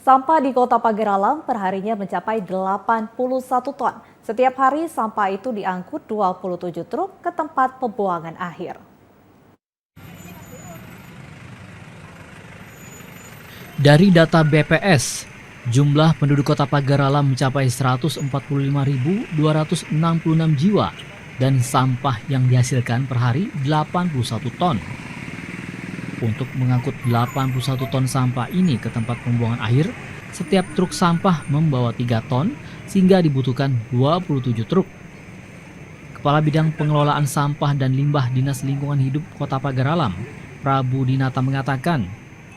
Sampah di Kota Pagar Alam perharinya mencapai 81 ton. Setiap hari sampah itu diangkut 27 truk ke tempat pembuangan akhir. Dari data BPS, jumlah penduduk Kota Pagar Alam mencapai 145.266 jiwa dan sampah yang dihasilkan per hari 81 ton. Untuk mengangkut 81 ton sampah ini ke tempat pembuangan akhir, setiap truk sampah membawa 3 ton sehingga dibutuhkan 27 truk. Kepala Bidang Pengelolaan Sampah dan Limbah Dinas Lingkungan Hidup Kota Pagar Alam, Prabu Dinata mengatakan,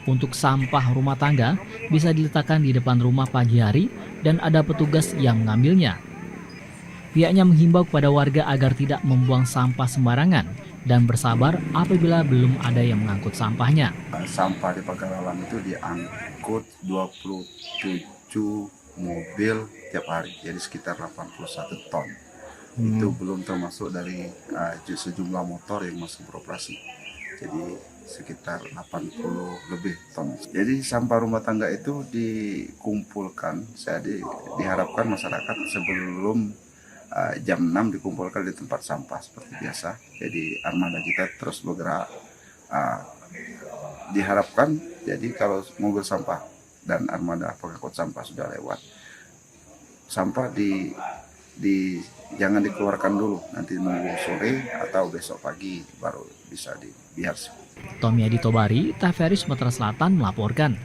untuk sampah rumah tangga bisa diletakkan di depan rumah pagi hari dan ada petugas yang mengambilnya. Pihaknya menghimbau kepada warga agar tidak membuang sampah sembarangan dan bersabar apabila belum ada yang mengangkut sampahnya. Sampah di Pagar Alam itu diangkut 27 mobil tiap hari, jadi sekitar 81 ton. Itu belum termasuk dari sejumlah motor yang masih beroperasi. Jadi sekitar 80 lebih ton. Jadi sampah rumah tangga itu dikumpulkan, diharapkan masyarakat sebelum jam 6 dikumpulkan di tempat sampah seperti biasa. Jadi armada kita terus bergerak. Diharapkan jadi kalau mobil sampah dan armada pengangkut sampah sudah lewat, sampah jangan dikeluarkan dulu, nanti nunggu sore atau besok pagi baru bisa dibiarkan. Tommy Adi Tobari, TVRI Sumatera Selatan melaporkan.